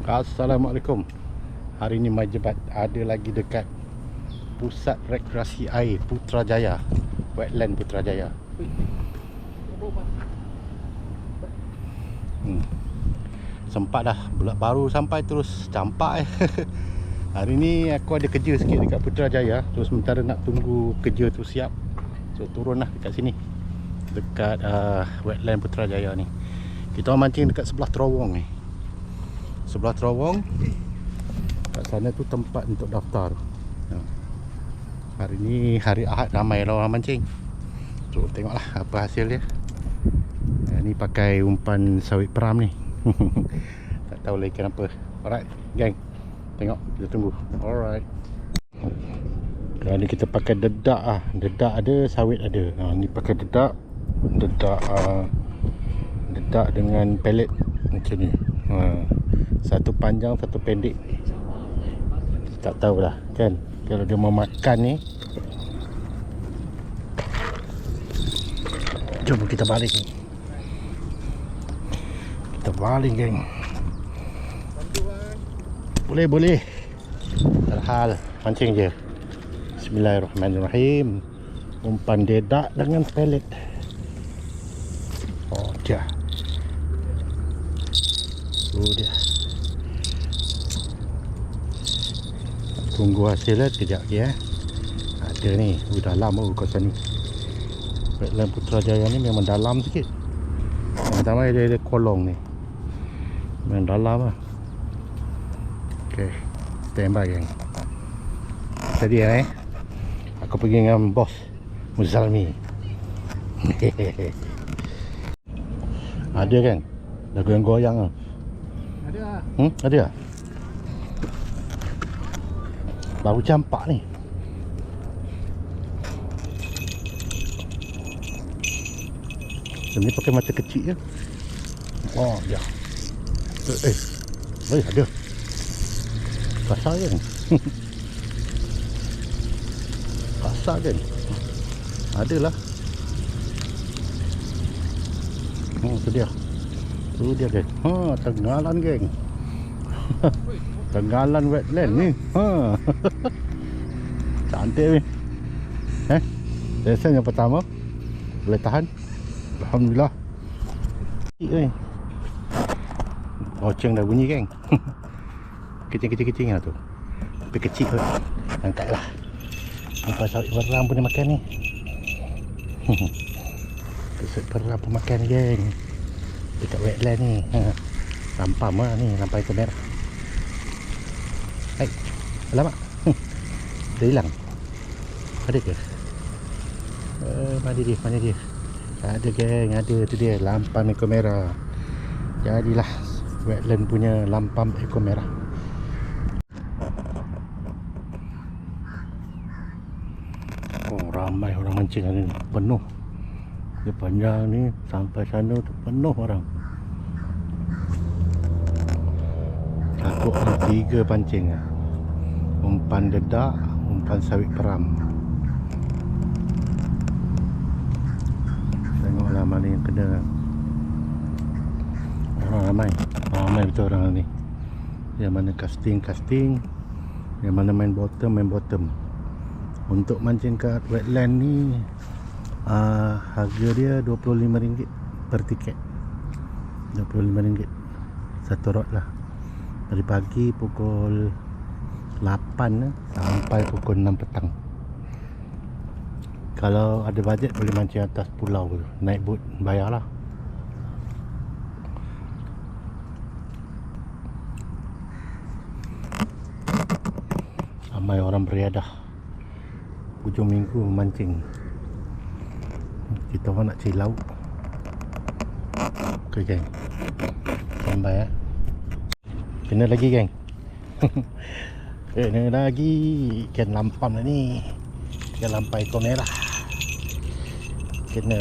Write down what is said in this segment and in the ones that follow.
Assalamualaikum. Hari ni Majbat ada lagi dekat pusat rekreasi air Putrajaya, wetland Putrajaya. Sempat dah, baru sampai terus campak Hari ni aku ada kerja sikit dekat Putrajaya. So sementara nak tunggu kerja tu siap, so turun lah dekat sini, dekat wetland Putrajaya ni. Kita mancing dekat sebelah terowong ni. Sebelah terowong, kat sana tu tempat untuk daftar. Hari ni hari Ahad, ramai lah orang mancing. So tengoklah apa hasil dia. Ni pakai umpan sawit peram ni. Tak tahu lagi kenapa. Alright gang, tengok, kita tunggu. Alright. Kali ni kita pakai dedak ah. Dedak ada, sawit ada. Ni pakai dedak. Dedak dengan pelet macam ni. Satu panjang, satu pendek. Tak tahulah kan, kalau dia mau makan ni. Jom kita balik ni. Kita balik geng. Boleh. Terhal mancing je. Bismillahirrahmanirrahim. Umpan dedak dengan pelet. Oh dia. Dia. Tunggu hasilnya sekejap lagi Ada ni, dalam kawasan ni. Wetland Putrajaya ni memang dalam sikit. Pertama dia ada kolong ni, memang dalam lah. Okay, standby gang. Tadi aku pergi dengan bos Muzalmi. Ada kan? Lagu yang goyang lah. Ada? Ada lah. Baru campak ni. Ni pakai mata kecil je. Oh ya. Ada. Kasar kan? Kasar kan? Adalah. Tu dia. Tu dia geng. Tenggalan geng. Tenggalan wetland ni. Cantik ni. Lesen yang pertama. Boleh tahan. Alhamdulillah. Kecil ni. Oceng dah bunyi geng. Kecil-kecil lah tu. Tapi kecil kot. Angkat lah. Nampak sawit peram pun dia makan ni. Sawit peram pun makan ni geng. Dekat wetland ni. Lampam lah ni, lampai kamera. Alamak. Dah hilang. Ada ke? Mana dia? Ada geng, ada tu dia, lampam ekor merah. Jadilah wetland punya lampam ekor merah. Oh, ramai orang mancing hari ni, penuh. Dia panjang ni sampai sana tu penuh orang. Takut 3 pancing lah. Umpan dedak, umpan sawit peram. Tengoklah mana yang kena. Orang ramai betul orang ni. Yang mana casting, yang mana main bottom. Untuk mancing kat wetland ni, harga dia RM25 per tiket. RM25 satu rod lah. Dari pagi pukul 8 sampai pukul 6 petang. Kalau ada bajet boleh mancing atas pulau tu, naik bot bayar lah. Ramai orang beriadah hujung minggu mancing. Kita orang nak cari lauk. Okay geng, sampai kena lagi geng. Kena lagi ikan lampam ni. Ikan lampai ekor merah. Kena.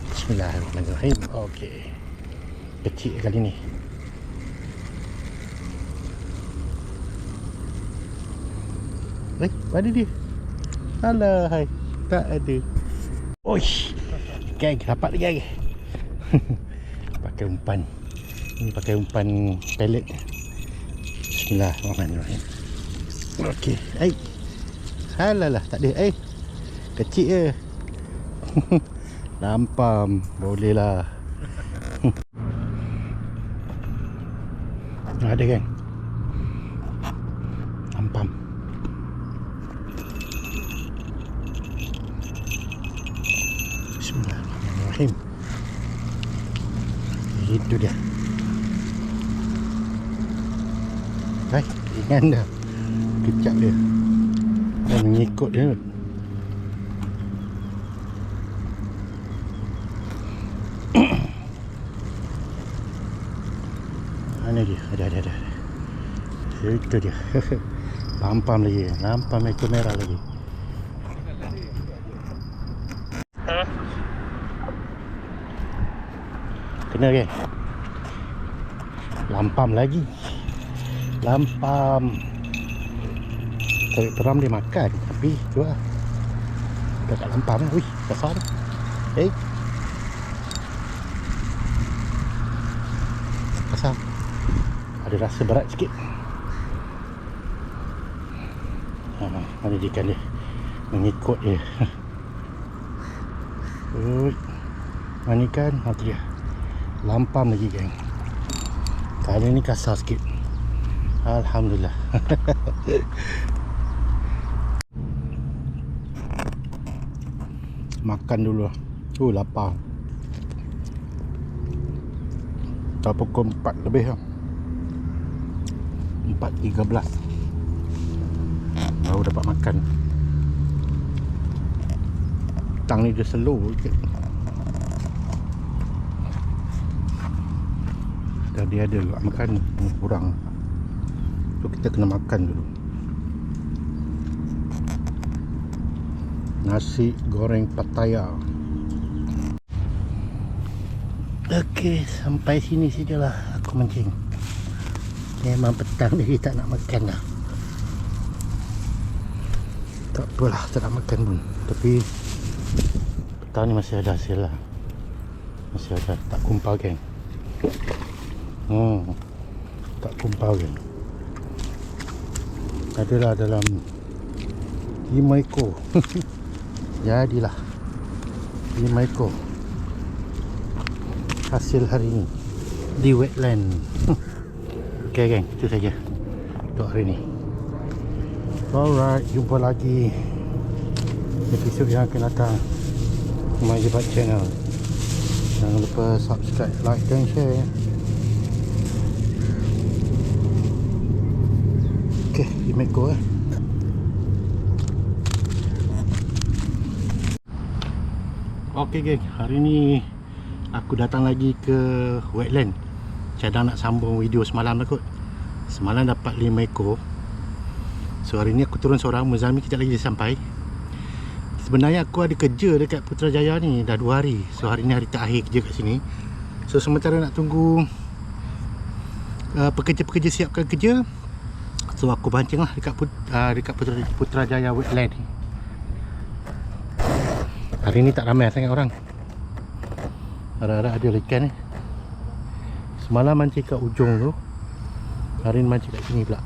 Bismillahirrahmanirrahim. Okey. Kecil kali ni. Mana dia? Alah, hai. Tak ada. Oish. Geng, dapat lagi geng. Pakai umpan. Ini pakai umpan pelet. Bismillahirrahmanirrahim. Okey, halalah, tak ada. Kecil je. Lampam, boleh lah. Ada kan? Lampam. Bismillahirrahmanirrahim. Itu dia. Ringan dah. Kejap dia. Dan mengikut dia. Mana dia? Ada. Itu dia. Lampam lagi. Lampam ekor merah lagi. Kena kan? Lampam lagi. Lampam. Tarik peram dia makan. Tapi tu lah. Dah tak lampam lah. Wih, besar. Besar. Ada rasa berat sikit. Mana ikan dia? Mengikut dia. Mana ikan? Tu dia. Lampam lagi geng. Kali ni kasar sikit. Alhamdulillah. Makan dulu. Lapar. Dah pukul 4 lebih lah. 4.13 baru dapat makan. Tang ni dia slow sikit. Tadi ada juga makan ni kurang. So kita kena makan dulu. Nasi goreng Pattaya. Okey, sampai sini sajalah aku mancing. Memang petang ni tak nak makan dah. Tak apalah, tak nak makan pun. Tapi petang ni masih ada hasil lah. Masih ada, tak kumpal geng. Tak kumpal geng. Adalah dalam 5 ekor. Jadilah 5 ekor hasil hari ni di wetland. Okay geng, itu saja untuk hari ni. Alright, jumpa lagi episod yang akan datang My Jebat Channel. Jangan lupa subscribe, like dan share. Okay, 5 ekor Okay geng, hari ni aku datang lagi ke wetland. Cadang nak sambung video semalam lah kot. Semalam dapat 5 ekor. So hari ni aku turun seorang. Muzami kejap lagi dia sampai. Sebenarnya aku ada kerja dekat Putrajaya ni dah 2 hari. So hari ni hari terakhir kerja kat sini. So sementara nak tunggu pekerja-pekerja siapkan kerja, so aku pancing lah dekat Putrajaya wetland ni. Hari ni tak ramai sangat orang. Harap-harap ada ikan ni. Semalam mancing kat ujung tu, hari ni mancing kat sini pula.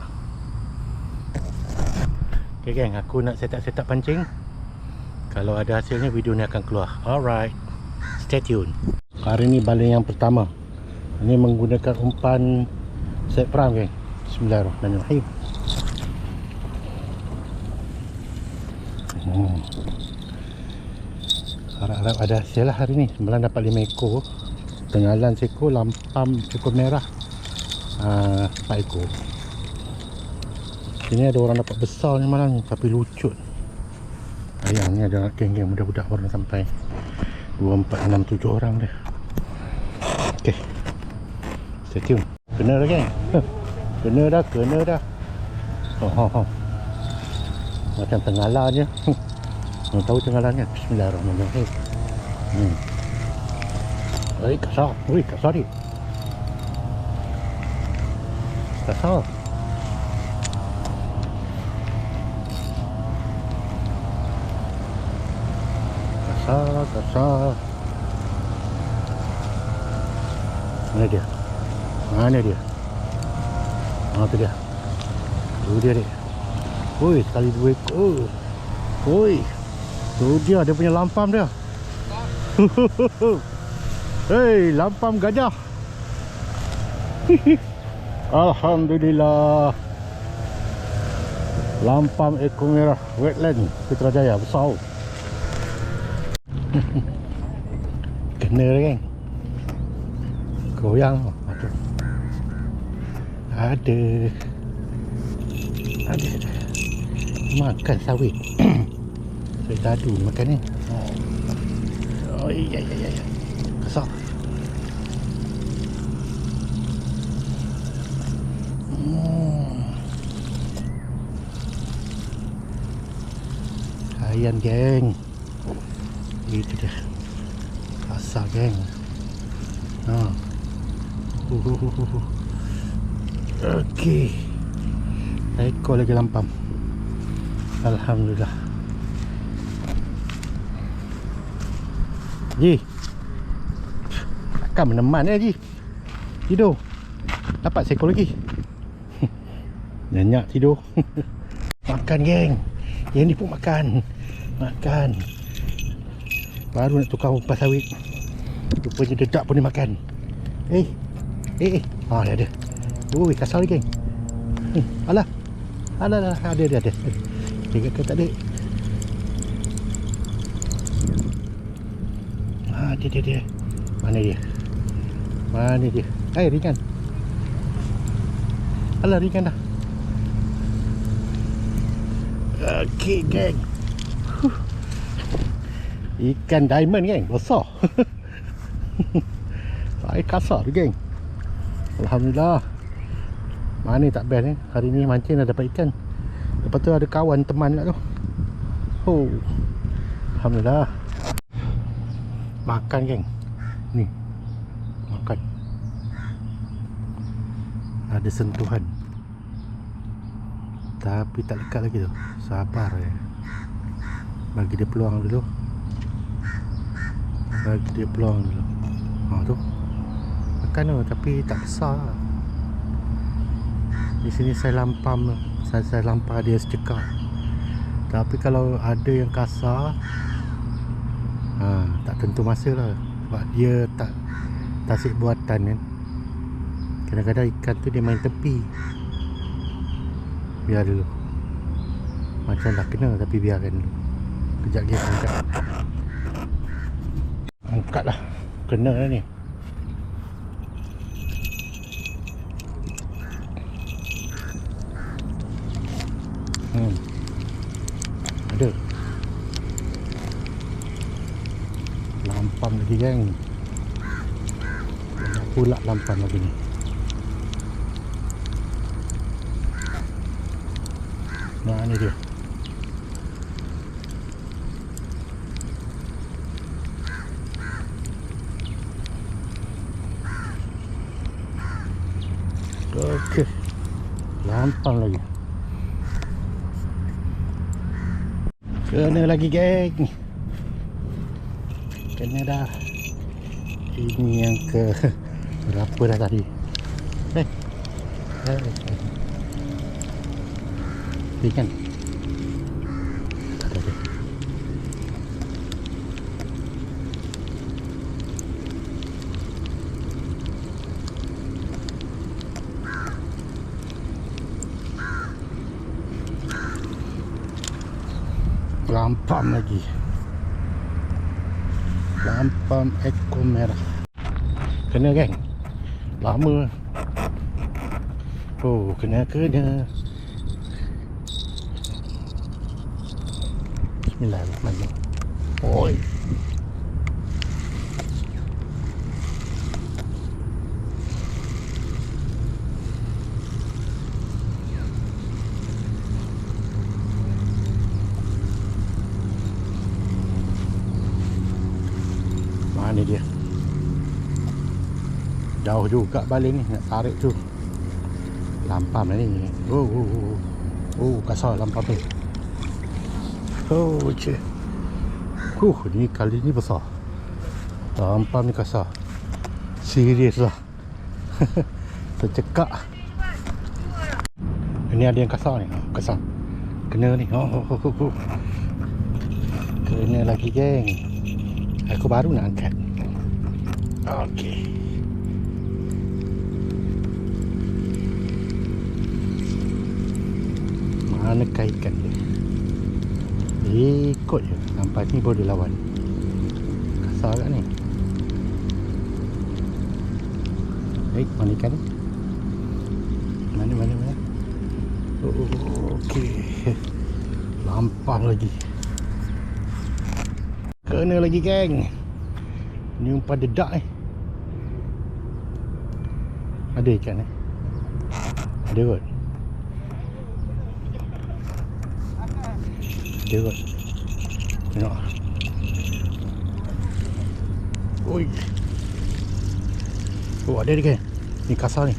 Okay geng, aku nak set up pancing. Kalau ada hasilnya video ni akan keluar. Alright, stay tune. Hari ni baling yang pertama. Ini menggunakan umpan set pram geng. Bismillahirrahmanirrahim. Harap-harap ada hasil lah hari ni. Semalam dapat 5 ekor. Tenggalan seekor, lampam ekor merah 4 ekor. Sini ada orang dapat besar ni malam ni, tapi lucut. Ayang ni ada geng-geng budak-budak baru sampai 2, 4, 6, 7 orang dia. Okay, stay tune. Kena dah geng. Kena dah. Macam tenggalan je. Tahu tenggalannya. Bismillahirrahmanirrahim. Kasar. Kasar ni. Kasar. Kasar. Mana dia? Tu dia. Tu dia dek. Oi, sekali 2 ekor. Oi. Tu dia punya lampam dia. Hei, lampam gajah. Alhamdulillah. Lampam ekor merah wetland Putrajaya besar. Kena dah geng. Goyang. Ada. Makan sawit. Saya dadu makan ni. Oh iya. Kasar. Ayan geng. Itu dia. Kasar geng. Okey. Ekor lagi lampam. Alhamdulillah. Ji. Takkan meneman Ji. Tidur. Dapat seekor lagi. Nyenyak tidur. Makan geng. Yang ni pun makan. Baru nak tukar umpas sawit. Rupanya dedak pun dia makan. Dia ada. Ui, kasar lagi geng. Alah. Ada. Dia ke tak ada. Dia. Mana dia? Ringan. Alah, ringan dah. Okey geng. Ikan diamond geng, besar. Saya kasar tu geng. Alhamdulillah. Mana tak best ni. Hari ni mancing dah dapat ikan. Lepas tu ada kawan teman kat tu. Alhamdulillah. Makan geng. Ni. Makan. Ada sentuhan. Tapi tak lekat lagi tu. Sabar ya. Bagi dia peluang dulu. Tu. Makan tu tapi tak besar. Di sini saya lampam. Saya lampar dia secekap. Tapi kalau ada yang kasar, tak tentu masa lah. Sebab dia tak tasik buatan kan. Kadang-kadang ikan tu dia main tepi. Biar dulu. Macam dah kena tapi biarkan dulu. Kejap dia angkat lah. Kena lah ni. Ada. Lampam lagi geng. Pula lampam lagi ni. Nah ni dia. Okey. Lampam lagi. Kena lagi geng. Kena dah. Ini yang ke berapa dah tadi. Ikan. Ada. Lampam lagi. Lampam ekor merah. Kena geng. Lama. Kena. Bismillahirrahmanirrahim. Oi. Mana dia? Jauh juga balik ni nak tarik tu. Lampam lah ni. Kasar lampam ni. Cik. Ni kali ni besar. Lampam ni kasar. Serius lah. Tercekak. Ini ada yang kasar ni. Kasar. Kena ni. Kena lagi geng. Aku baru nak angkat. Okey. Mana ikan dia? Ikut je. Nampak ni boleh lawan. Kasar kat ni. Mana ikan ni? Mana? Okey. Lampah lagi. Kena lagi geng. Ni umpan dedak ni. Ada ikan ni. Ada kot. Ada kot. Tengok. Oi. Oh, ada ikan. Ni kasar ni.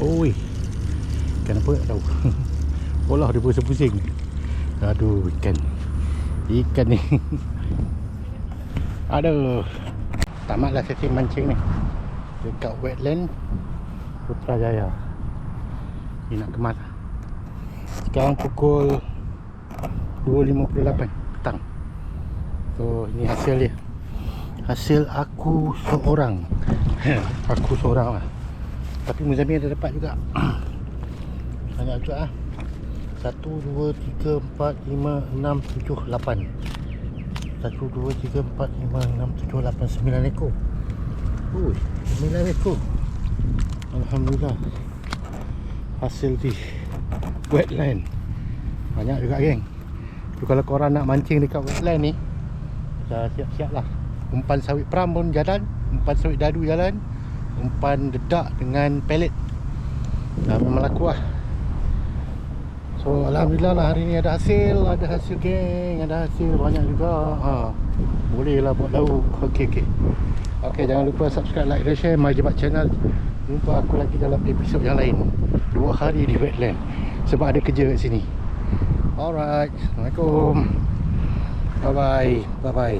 Oi. Ikan apa tak tahu. Olah dia pusing-pusing. Aduh, ikan. Ikan ni. Aduh. Tamatlah sesi mancing ni dekat wetland Putrajaya. Ni nak kemas. Sekarang pukul 2.58 petang. So ini hasil dia. Hasil aku seorang. Aku seorang lah. Tapi Muzamil ada dapat juga. Banyak juga lah. 1, 2, 3, 4, 5, 6, 7, 8. 1, 2, 3, 4, 5, 6, 7, 8, 9 ekor. Ui, 9 ekor. Alhamdulillah. Hasil di wetland. Banyak juga geng. So, kalau korang nak mancing dekat wetland ni, siap-siap lah. Umpan sawit pram pun jalan, umpan sawit dadu jalan, umpan dedak dengan pelet. Memang laku lah. So alhamdulillah lah hari ni ada hasil geng, ada hasil banyak juga. Boleh lah buat lauk. Okey, jangan lupa subscribe, like dan share My Jebat channel. Jumpa aku lagi dalam episod yang lain. 2 hari di wetland sebab ada kerja kat sini. Alright, Assalamualaikum. Bye bye.